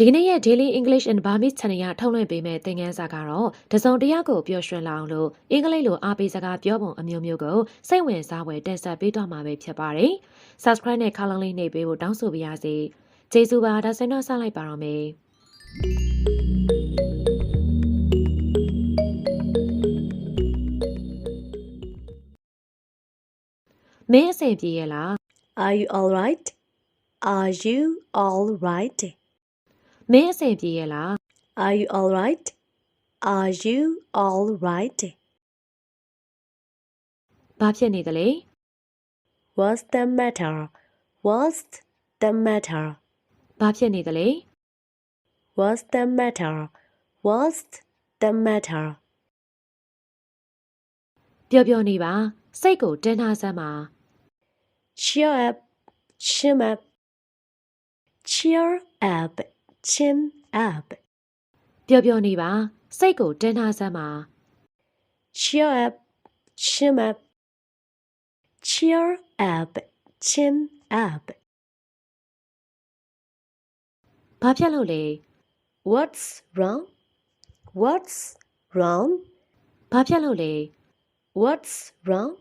ဒီကနေ့ရဲ့ Daily English and Burmese channel ရထုတ်လွှင့်ပေးမယ့်သင်ခန်းစာကတော့တစုံတစ်ယောက်ကိုပျော်ရွှင်လာအောင်လို့အင်္ဂလိပ်လိုအားပေးစကားပြောပုံအမျိုးမျိုးကိုစိတ်ဝင်စားဖွယ်တင်ဆက်ပေးတော့မှာပဲဖြစ်ပါတယ်။ Subscribe နဲ့ခါလုံးလေးနှိပ်ပေးဖို့တောင်းဆိုပါရစေ။ကျေးဇူးပါဒါဆိုတော့စလိုက်ပါတော့မယ်။မင်းအဆင်ပြေရဲ့လား Are you all right? Are you all right? မင်းအဆင်ပြေရဲ့လား Are you all right? Are you all right? ဘာဖြစ်နေသလဲ What's the matter? What's the matter? ဘာဖြစ်နေသလဲ What's the matter? What's the matter? ပျော်ပျော်နေပါစိတ်ကိုတင်းထားစမ်းပါ Cheer up, chin up. Cheer up, chin up. ပျော်ပျော်နေပါစိတ်ကိုတင်းထားစမ်းပါ Cheer up, chin up. Cheer up, chin up. ဘာဖြစ်လို့လဲ What's wrong? What's wrong? ဘာဖြစ်လို့လဲ What's wrong?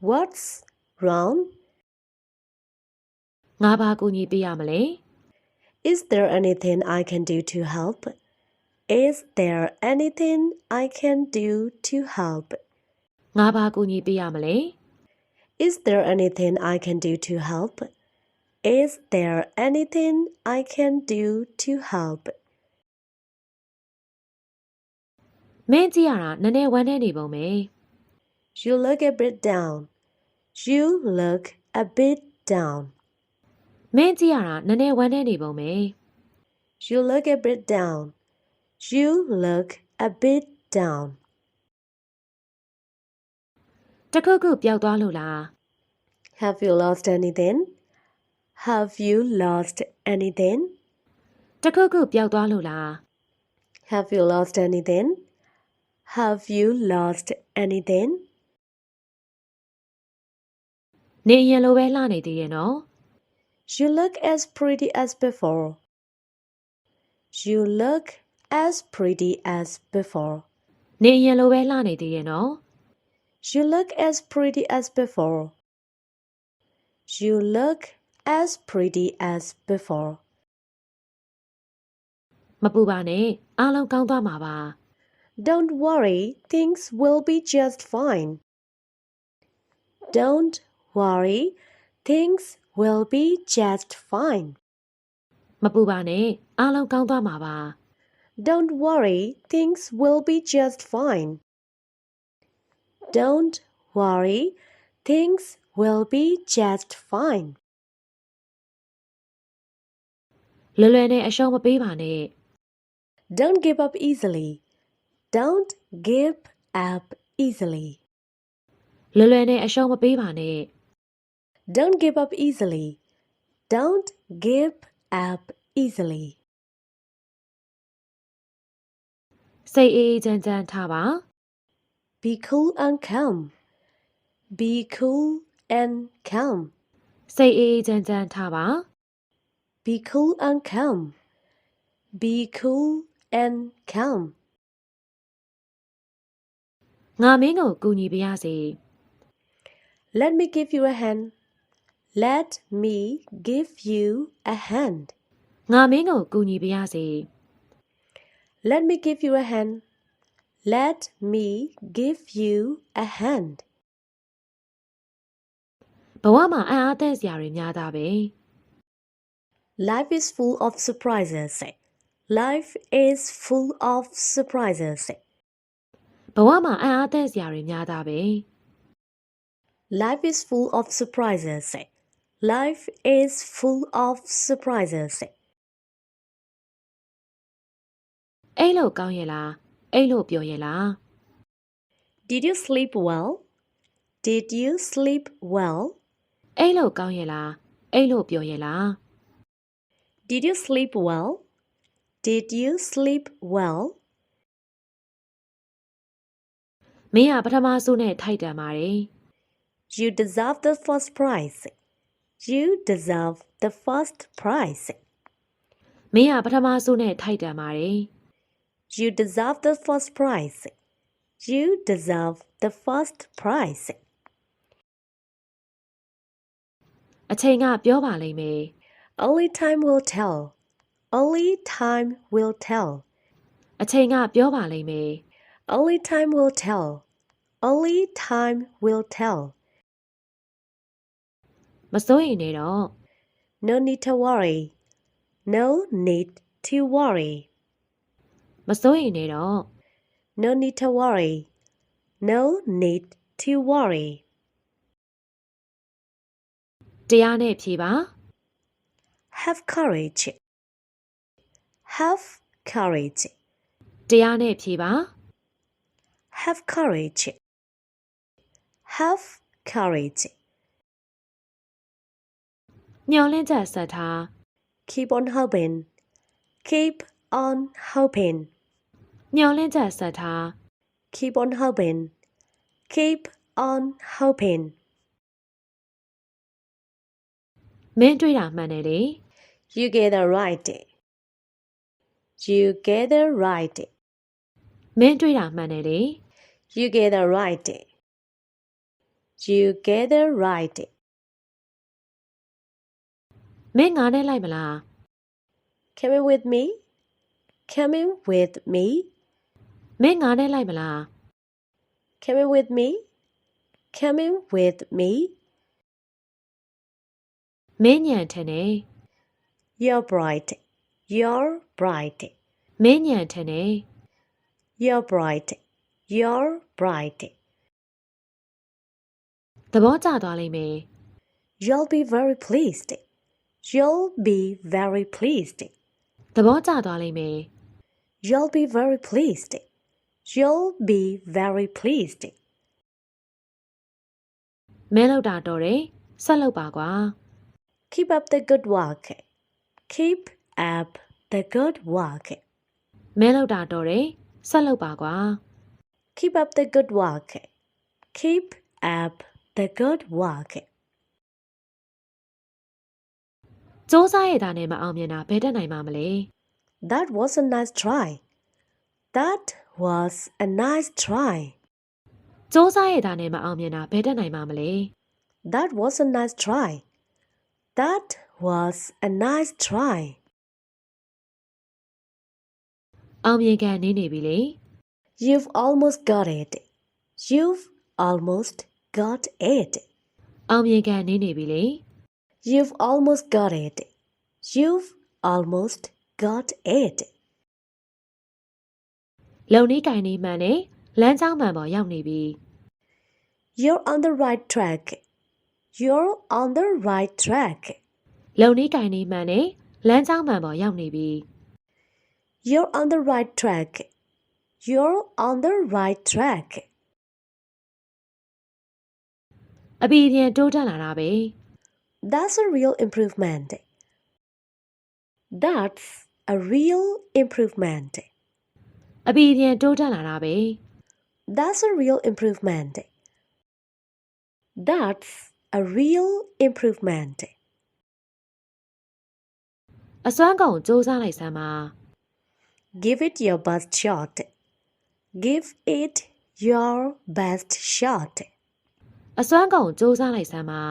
What's wrong? ငါဘာကူညီပေးရမလဲ Is there anything I can do to help? Is there anything I can do to help? ငါဘာကူညီပေးရမလဲ Is there anything I can do to help? Is there anything I can do to help? မင်းကြည့်ရတာနည်းနည်းဝမ်းနေနေပုံပဲ You look a bit down. You look a bit down. မင်းကြည့်ရတာနည်းနည်းဝမ်းနေပုံပဲ You look a bit down. You look a bit down. တခုခုပျောက်သွားလို့လား Have you lost anything? Have you lost anything? တခုခုပျောက်သွားလို့လား Have you lost anything? Have you lost anything? နေရင်လိုပဲလှနေသေးရဲ့နော် You look as pretty as before. You look as pretty as before. နေရင်လိုပဲလှနေသေးရဲ့နော် You look as pretty as before. You look as pretty as before. မပူပါနဲ့အားလုံးကောင်းသွားမှာပါ Don't worry, things will be just fine. Don't worry, things will be just fine. မပူပါနဲ့အားလုံးကောင်းသွားမှာပါ Don't worry, things will be just fine. Don't worry, things will be just fine. လွယ်လွယ်နဲ့အရှုံးမပေးပါနဲ့ Don't give up easily. Don't give up easily. လွယ်လွယ်နဲ့အရှုံးမပေးပါနဲ့ Don't give up easily. Don't give up easily. စိတ်အေးအေးချမ်းချမ်းထားပါ Be cool and calm. Be cool and calm. စိတ်အေးအေးချမ်းချမ်းထားပါ Be cool and calm. Be cool and calm. ငါမင်းကိုကူညီပေးရစေ Let me give you a hand. Let me give you a hand. ငါမင်းကိုကူညီပေးရစေ Let me give you a hand. Let me give you a hand. ဘဝမှာအံ့အားသင့်စရာတွေများတာပဲ Life is full of surprises. Life is full of surprises. ဘဝမှာအံ့အားသင့်စရာတွေများတာပဲ Life is full of surprises. Life is full of surprises. အိတ်လို့ကောင်းရဲ့လားအိတ်လို့ပျော်ရဲ့လား Did you sleep well? Did you sleep well? အိတ်လို့ကောင်းရဲ့လားအိတ်လို့ပျော်ရဲ့လား Did you sleep well? Did you sleep well? မင်းကပထမဆုံးနဲ့ထိုက်တန်ပါတယ် You deserve the first prize. You deserve the first prize. မင်းကပထမဆုံးနဲ့ထိုက်တန်ပါတယ် You deserve the first prize. You deserve the first prize. အချိန်ကပြောပါလိမ့်မယ် Only time will tell. Only time will tell. အချိန်ကပြောပါလိမ့်မယ် Only time will tell. Only time will tell. မစိုးရိမ်နဲ့တော့ No need to worry. No need to worry. မစိုးရိမ်နဲ့တော့ No need to worry. No need to worry. တရားနဲ့ဖြေပါ Have courage. Have courage. တရားနဲ့ဖြေပါ Have courage. Have courage. မျောလင့်ချက်ဆက်ထား Keep on hoping. Keep on hoping. မျောလင့်ချက်ဆက်ထား Keep on hoping. Keep on hoping. မင်းတွေးတာမှန်တယ်လေ You get it right. You get it right. မင်းတွေးတာမှန်တယ်လေ You get it right. You get it right. မင်းငါနဲ့လိုက်မလား Coming with me? Coming with me? မင်းငါနဲ့လိုက်မလား Coming with me? Coming with me? မင်းညံထင်တယ် You're bright. You're bright. မင်းညံထင်တယ် You're bright. You're bright. သဘောကျသွားလိမ့်မယ် You'll be very pleased. You'll be very pleased. သဘောကျသွားလိမ့်မယ် You'll be very pleased. You'll be very pleased. မင်းလောက်တာတော်တယ်ဆက်လုပ်ပါကွာ Keep up the good work. Keep up the good work. မင်းလောက်တာတော်တယ်ဆက်လုပ်ပါကွာ Keep up the good work. Keep up the good work. စူးစမ်းရတာနဲ့မအောင်မြင်တာဘယ်တက်နိုင်မှာမလဲ That was a nice try. That was a nice try. စူးစမ်းရတာနဲ့မအောင်မြင်တာဘယ်တက်နိုင်မှာမလဲ That was a nice try. That was a nice try. အောင်မြင်ခံနေနေပြီလေ You've almost got it. You've almost got it. အောင်မြင်ခံနေနေပြီလေ You've almost got it. You've almost got it. လုံနီးကင်နေမှန်နဲ့လမ်းကြောင်းမှန်ပေါ်ရောက်နေပြီ You're on the right track. You're on the right track. လုံနီးကင်နေမှန်နဲ့လမ်းကြောင်းမှန်ပေါ်ရောက်နေပြီ You're on the right track. You're on the right track. အပီပြန်တိုးတက်လာတာပဲ That's a real improvement. That's a real improvement. အပီပြန်တိုးတက်လာတာပဲ That's a real improvement. That's a real improvement. အစွမ်းကုန်စူးစမ်းလိုက်စမ်းပါ Give it your best shot. Give it your best shot. အစွမ်းကုန်စူးစမ်းလိုက်စမ်းပါ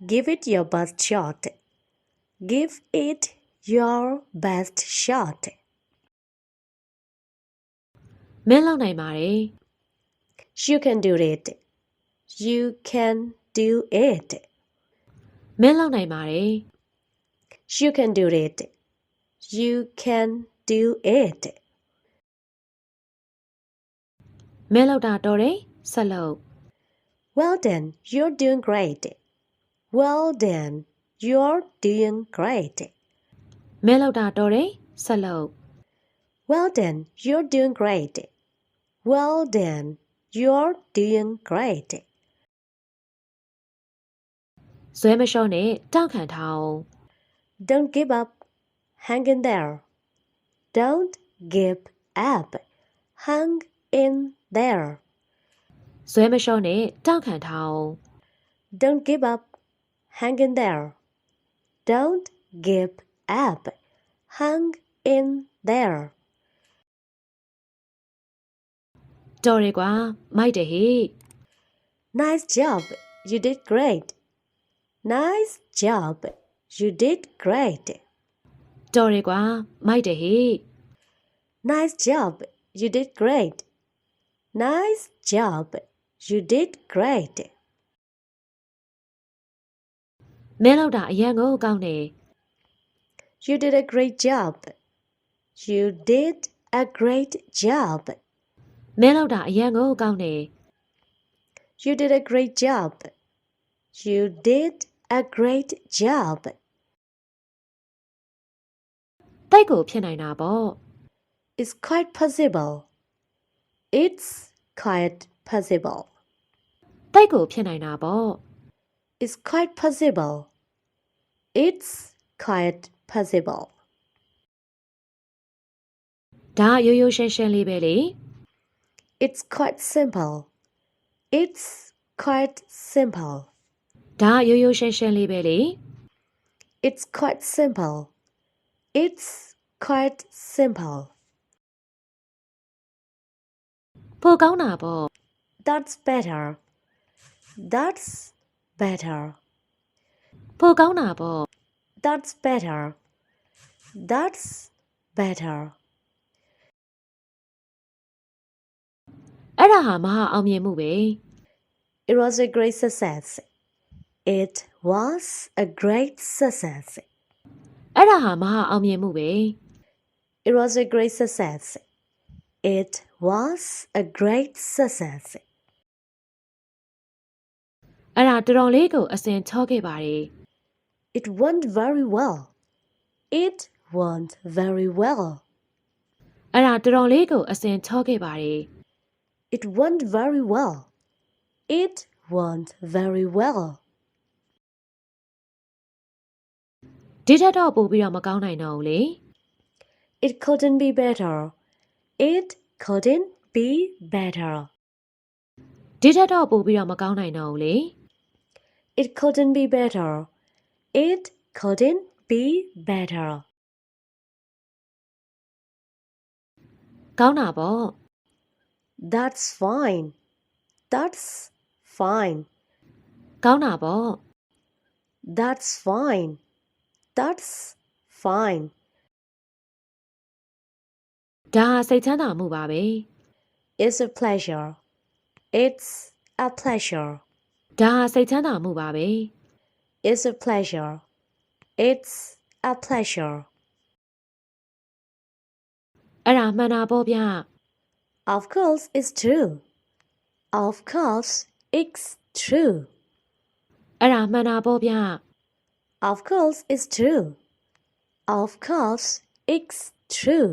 Give it your best shot. Give it your best shot. မင်းလောက်နိုင်ပါတယ် You can do it. You can do it. မင်းလောက်နိုင်ပါတယ် You can do it. You can do it. မင်းလောက်တာတော်တယ်ဆက်လုပ် Well done, you're doing great. Well done, you're doing great. မင်းလောက်တာတော်တယ်ဆက်လုပ် Well done, you're doing great. Well done, you're doing great. ဇွဲမလျှော့နဲ့တောက်ခံထားအောင် Don't give up. Hang in there. Don't give up. Hang in there. ဇွဲမလျှော့နဲ့တောက်ခံထားအောင် Don't give up. Hang in there. Don't give up. hung in there. တော်တယ်ကွာမိုက်တယ်ဟေ့ Nice job. You did great. Nice job. You did great. တော်တယ်ကွာမိုက်တယ်ဟေ့ Nice job. You did great. Nice job. You did great. မင်းလောက်တာအရန်ကိုကောင်းတယ် You did a great job. You did a great job. မင်းလောက်တာအရန်ကိုကောင်းတယ် You did a great job. You did a great job. တိုက်ကိုဖြစ်နိုင်တာပေါ့ It's quite possible. It's quite possible. တိုက်ကိုဖြစ်နိုင်တာပေါ့ It's quite possible. It's quite possible. ဒါရိုးရိုးရှင်းရှင်းလေးပဲလေ It's quite simple. It's quite simple. ဒါရိုးရိုးရှင်းရှင်းလေးပဲလေ It's quite simple. It's quite simple. ပိုကောင်းတာပေါ့ That's better. That's better. ပိုကောင်းတာပေါ့ That's better. That's better. အဲ့ဒါဟာမဟာအောင်မြင်မှုပဲ It was a great success. It was a great success. အဲ့ဒါဟာမဟာအောင်မြင်မှုပဲ It was a great success. It was a great success. အဲ့ဒါတော်တော်လေးကိုအစင်ချောခဲ့ပါတယ် It went very well. It went very well. အဲ့ဒါတော်တော်လေးကိုအစင်ချောခဲ့ပါတယ် It went very well. It went very well. ဒီထက်တော့ပိုပြီးတော့မကောင်းနိုင်တော့ဘူးလေ It couldn't be better. It couldn't be better. ဒီထက်တော့ပိုပြီးတော့မကောင်းနိုင်တော့ဘူးလေ It couldn't be better. It couldn't be better. ကောင်းတာပေါ့ That's fine. That's fine. ကောင်းတာပေါ့ That's fine. That's fine. ဒါစိတ်ချမ်းသာမှုပါပဲ It's a pleasure. It's a pleasure. ဒါစိတ်ချမ်းသာမှုပါပဲ It's a pleasure. It's a pleasure. အဲ့ဒါမှန်တာပေါ့ဗျ Of course, it's true. Of course, it's true. အဲ့ဒါမှန်တာပေါ့ဗျ Of course, it's true. Of course, it's true.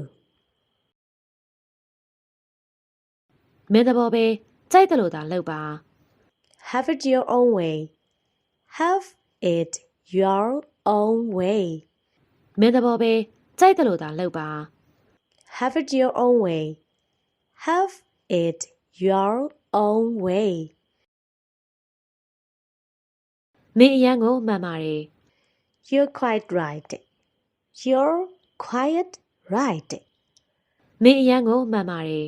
မင်းသဘောပဲကြိုက်တယ်လို့သာလုပ်ပါ Have it your own way. Have it your own way. မင်းသဘောပဲကြိုက်တယ်လို့သာလုပ်ပါ Have it your own way. Have it your own way. မင်းအရန်ကိုမှန်ပါတယ် You're quite right. You're quite right. မင်းအရန်ကိုမှန်ပါတယ်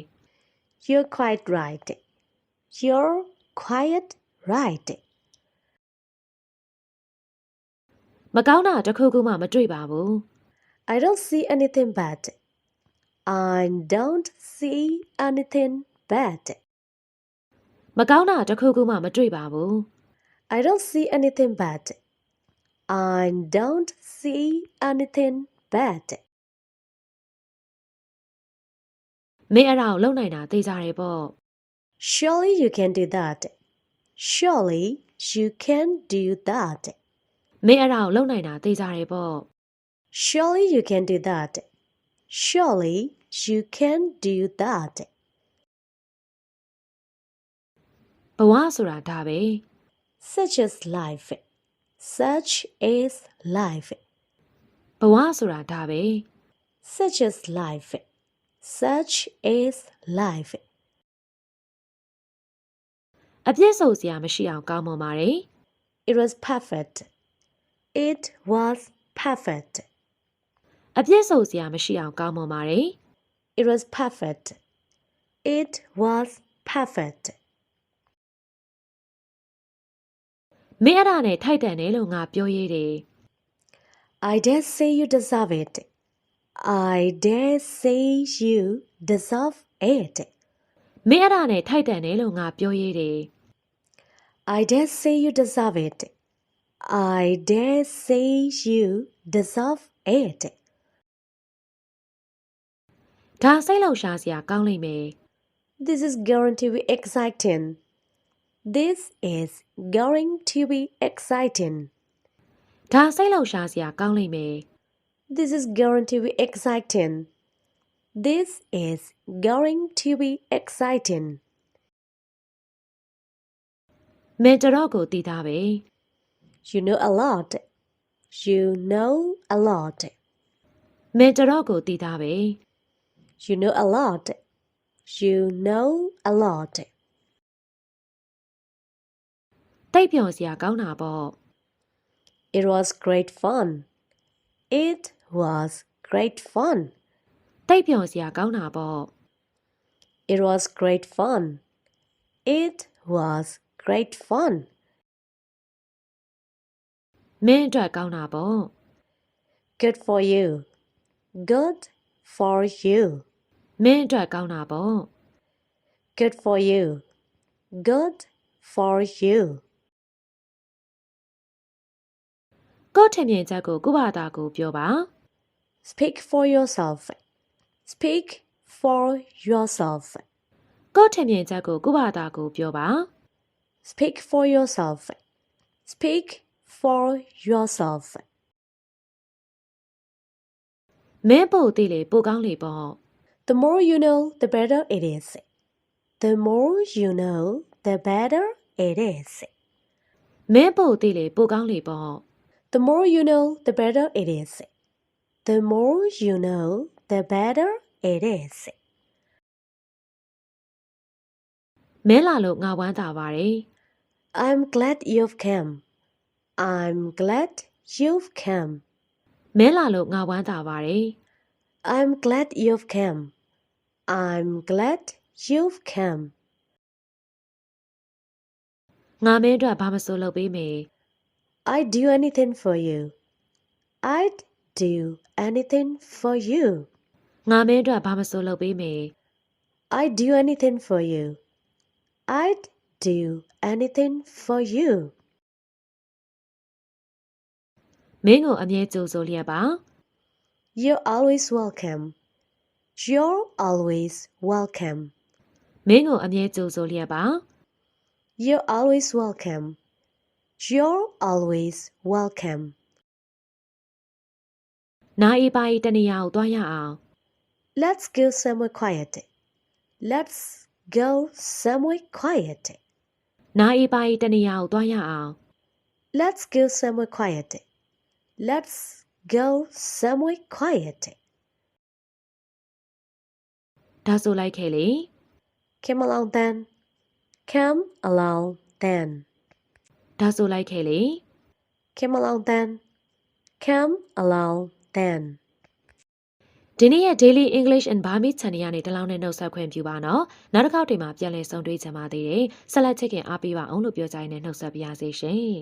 You're quite right. You're quite right. မကောင်းတာတစ်ခုခုမှမတွေ့ပါဘူး I don't see anything bad. I don't see anything bad. မကောင်းတာတစ်ခုခုမှမတွေ့ပါဘူး I don't see anything bad. I don't see anything bad. မင်းအဲ့ဒါကိုလုပ်နိုင်တာသိကြတယ်ပေါ့ Surely you can do that. Surely you can do that. မင်းအဲ့ဒါကိုလုပ်နိုင်တာသိကြတယ်ပေါ့ Surely you can do that. Surely you can do that. ဘဝဆိုတာဒါပဲ Such is life. Such is life. ဘဝဆိုတာဒါပဲ Such is life. Such is life. အပြစ်ဆိုစရာမရှိအောင်ကောင်းမွန်ပါတယ် It was perfect. It was perfect. အပြည့်စုံစရာမရှိအောင်ကောင်းမွန်ပါတယ် It was perfect. It was perfect. မင်းအဲ့ဒါနဲ့ထိုက်တန်တယ်လို့ငါပြောရည်တယ် I dare say you deserve it. I dare say you deserve it. မင်းအဲ့ဒါနဲ့ထိုက်တန်တယ်လို့ငါပြောရည်တယ် I dare say you deserve it. I dare say you deserve it. ဒါစိတ်လှုပ်ရှားစရာကောင်းလိမ့်မယ် This is going to be exciting. This is going to be exciting. ဒါစိတ်လှုပ်ရှားစရာကောင်းလိမ့်မယ် This is going to be exciting. This is going to be exciting. မင်းတော်ကိုတည်သားပဲ You know a lot. You know a lot. မင်းတော်ကိုတည်သားပဲ You know a lot. You know a lot. တိတ်ပျော်စရာကောင်းတာပေါ့ It was great fun. It was great fun. တိတ်ပျော်စရာကောင်းတာပေါ့ It was great fun. It was great fun. မင်းအတွက်ကောင်းတာပေါ့ Good for you. Good for you. မင်းအတွက်ကောင်းတာပေါ့ Good for you. Good for you. ကိုယ့်ထင်မြင်ချက်ကိုကိုယ့်ဘာသာကိုပြောပါ Speak for yourself. Speak for yourself. ကိုယ့်ထင်မြင်ချက်ကိုကိုယ့်ဘာသာကိုပြောပါ Speak for yourself. Speak for yourself. မင်းပို့သိလေပိုကောင်းလေပေါ့ The more you know, the better it is. The more you know, the better it is. မင်းပို့သိလေပိုကောင်းလေပေါ့ The more you know, the better it is. The more you know, the better it is. မင်းလာလို့ငါဝမ်းသာပါတယ် I'm glad you've come. I'm glad you've come. မင်းလာလို့ငါဝမ်းသာပါတယ် I'm glad you've come. I'm glad you've come. ငါမင်းအတွက်ဘာမဆိုလုပ်ပေးမယ် I'd do anything for you. I'd do anything for you. ငါမင်းအတွက်ဘာမဆိုလုပ်ပေးမယ် I'd do anything for you. I'd do anything for you. မင်းကိုအမြဲကြိုဆိုလျက်ပါ You're always welcome. You're always welcome. မင်းကိုအမြဲကြိုဆိုလျက်ပါ You're always welcome. You're always welcome. နာအေးပါးတနေရာကိုတွားရအောင် Let's go somewhere quiet. Let's go somewhere quiet. နာအေးပါးတနေရာကိုတွားရအောင် Let's go somewhere quiet. Let's go somewhere quiet. ဒါဆိုလိုက်ခဲ့လေ Come along then. Come along then. ဒါဆိုလိုက်ခဲ့လေ Come along then. Come along then. ဒီနေ့ရဲ့ Daily English and Burmese channel ကနေတလောင်းနဲ့နှုတ်ဆက်ခွင့်ပြုပါနော်နောက်တစ်ခေါက်ဒီမှာပြန်လည်ဆုံတွေ့ကြပါသေးတယ်ဆက်လက်ချစ်ခင်အားပေးပါအောင်လို့ပြောကြရင်းနဲ့နှုတ်ဆက်ပါရစေရှင်